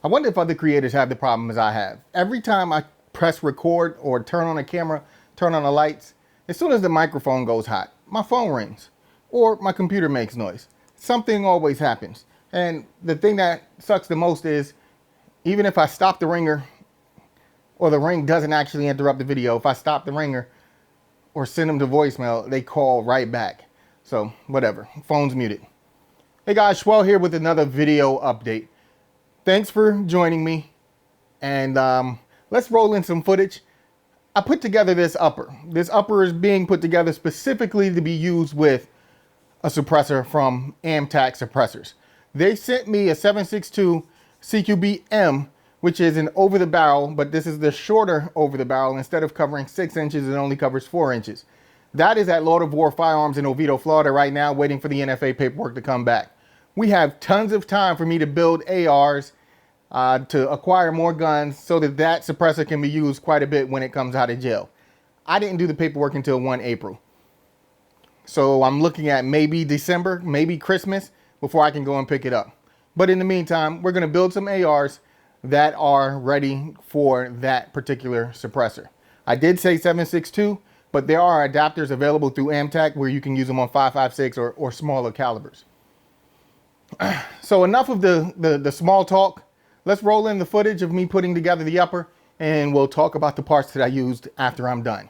I wonder if other creators have the problem as I have. Every time I press record or turn on a camera, turn on the lights, as soon as the microphone goes hot, my phone rings or my computer makes noise. Something always happens. And the thing that sucks the most is even if I stop the ringer or the ring doesn't actually interrupt the video, if I stop the ringer or send them to voicemail, they call right back. So whatever, phone's muted. Hey guys, Schwell here with another video update. Thanks for joining me, and let's roll in some footage. I put together this upper. This upper is being put together specifically to be used with a suppressor from AMTAC Suppressors. They sent me a 7.62 CQBM, which is an over the barrel, but this is the shorter over the barrel. Instead of covering 6 inches, it only covers 4 inches. That is at Lord of War Firearms in Oviedo, Florida right now, waiting for the NFA paperwork to come back. We have tons of time for me to build ARs, to acquire more guns so that that suppressor can be used quite a bit when it comes out of jail. I didn't do the paperwork until 1 April. So I'm looking at maybe December, maybe Christmas before I can go and pick it up. But in the meantime, we're going to build some ARs that are ready for that particular suppressor. I did say 7.62, but there are adapters available through AMTAC where you can use them on 5.56 or smaller calibers. So enough of the small talk. Let's roll in the footage of me putting together the upper, and we'll talk about the parts that I used after I'm done.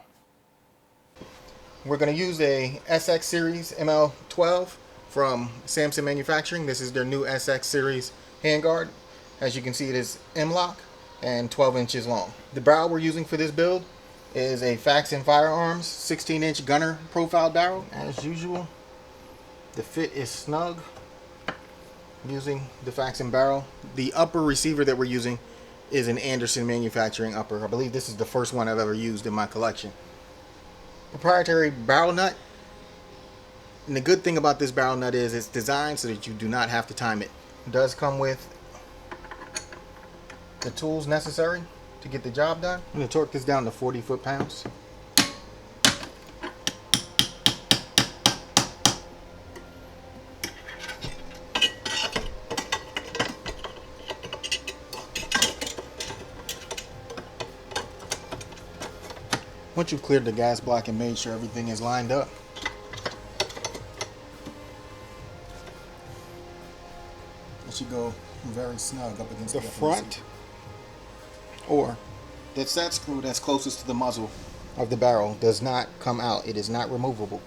We're going to use a SX Series ML12 from Samson Manufacturing. This is their new SX Series handguard. As you can see, it is M-LOK and 12 inches long. The barrel we're using for this build is a Faxon Firearms 16-inch gunner profile barrel. As usual, the fit is snug. Using the Faxon barrel. The upper receiver that we're using is an Anderson Manufacturing upper. I believe this is the first one I've ever used in my collection. Proprietary barrel nut. And the good thing about this barrel nut is it's designed so that you do not have to time it. It does come with the tools necessary to get the job done. I'm going to torque this down to 40 foot-pounds. Once you've cleared the gas block and made sure everything is lined up, it should go very snug up against the front, or that screw that's closest to the muzzle of the barrel does not come out. It is not removable.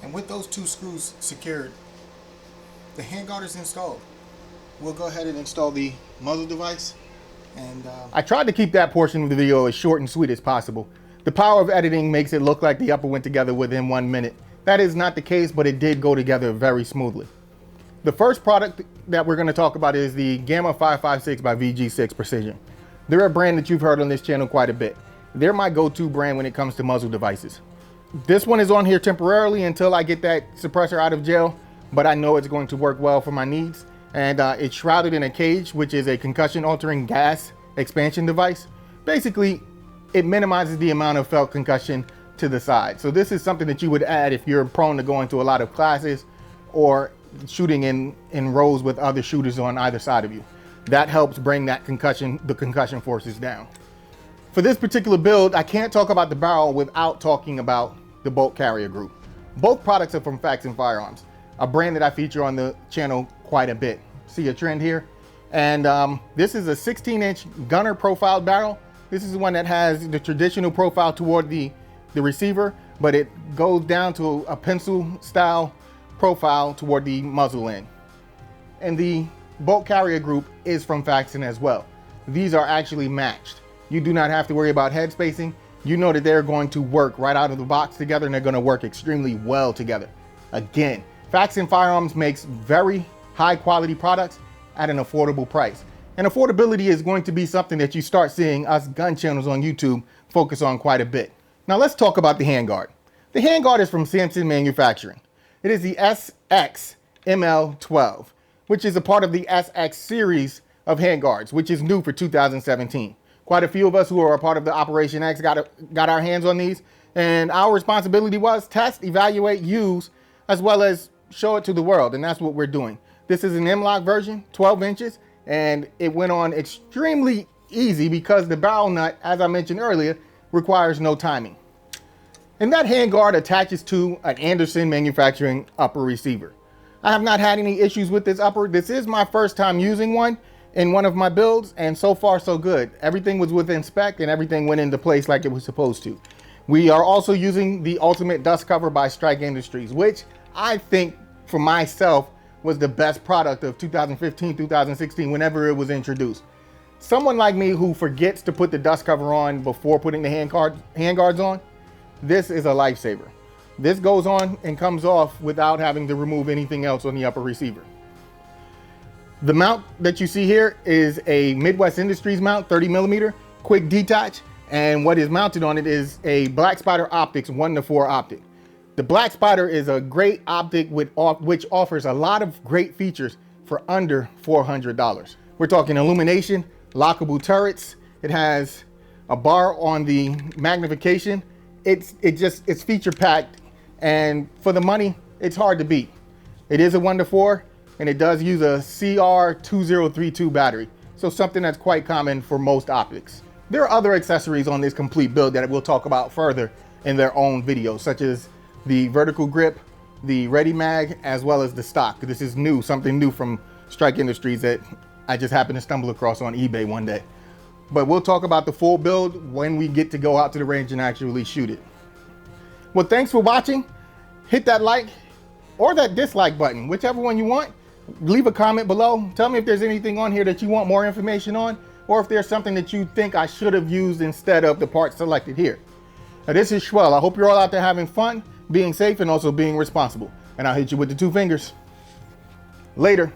And with those two screws secured, the handguard is installed. We'll go ahead and install the muzzle device. And I tried to keep that portion of the video as short and sweet as possible. The power of editing makes it look like the upper went together within 1 minute. That is not the case, but it did go together very smoothly. The first product that we're going to talk about is the Gamma 556 by VG6 Precision. They're a brand that you've heard on this channel quite a bit. They're my go-to brand when it comes to muzzle devices. This one is on here temporarily until I get that suppressor out of jail, but I know it's going to work well for my needs. And it's shrouded in a cage, which is a concussion altering gas expansion device. Basically, it minimizes the amount of felt concussion to the side. So this is something that you would add if you're prone to going to a lot of classes or shooting in rows with other shooters on either side of you. That helps bring that the concussion forces down. For this particular build, I can't talk about the barrel without talking about the bolt carrier group. Both products are from Faxon Firearms, a brand that I feature on the channel quite a bit. See a trend here? And this is a 16-inch gunner profile barrel. This is the one that has the traditional profile toward the receiver, but it goes down to a pencil style profile toward the muzzle end. And the bolt carrier group is from Faxon as well. These are actually matched. You do not have to worry about head spacing. You know that they're going to work right out of the box together, and they're going to work extremely well together. Again, Faxon Firearms makes very high quality products at an affordable price. And affordability is going to be something that you start seeing us gun channels on YouTube focus on quite a bit. Now let's talk about the handguard. The handguard is from Samson Manufacturing. It is the SX ML12, which is a part of the SX series of handguards, which is new for 2017. Quite a few of us who are a part of the Operation X got our hands on these, and our responsibility was test, evaluate, use, as well as show it to the world, and that's what we're doing. This is an M-LOK version, 12 inches, and it went on extremely easy because the barrel nut, as I mentioned earlier, requires no timing. And that handguard attaches to an Anderson manufacturing upper receiver. I have not had any issues with this upper. This is my first time using one in one of my builds, and so far so good. Everything was within spec and everything went into place like it was supposed to. We are also using the Ultimate Dust Cover by Strike Industries, which I think for myself was the best product of 2015, 2016, whenever it was introduced. Someone like me who forgets to put the dust cover on before putting the handguards on, this is a lifesaver. This goes on and comes off without having to remove anything else on the upper receiver. The mount that you see here is a Midwest Industries mount, 30mm, quick detach, and what is mounted on it is a Black Spider Optics 1:4 optic. The Black Spider is a great optic which offers a lot of great features for under $400. We're talking illumination, lockable turrets. It has a bar on the magnification. It's feature packed, and for the money, it's hard to beat. It is a 1:4, and it does use a CR2032 battery, so something that's quite common for most optics. There are other accessories on this complete build that we'll talk about further in their own videos, such as the vertical grip, the Ready Mag, as well as the stock. This is new, something new from Strike Industries that I just happened to stumble across on eBay one day. But we'll talk about the full build when we get to go out to the range and actually shoot it. Well, thanks for watching. Hit that like or that dislike button, whichever one you want. Leave a comment below. Tell me if there's anything on here that you want more information on, or if there's something that you think I should have used instead of the parts selected here. Now, this is Schwell. I hope you're all out there having fun, being safe, and also being responsible. And I'll hit you with the 2 fingers. Later.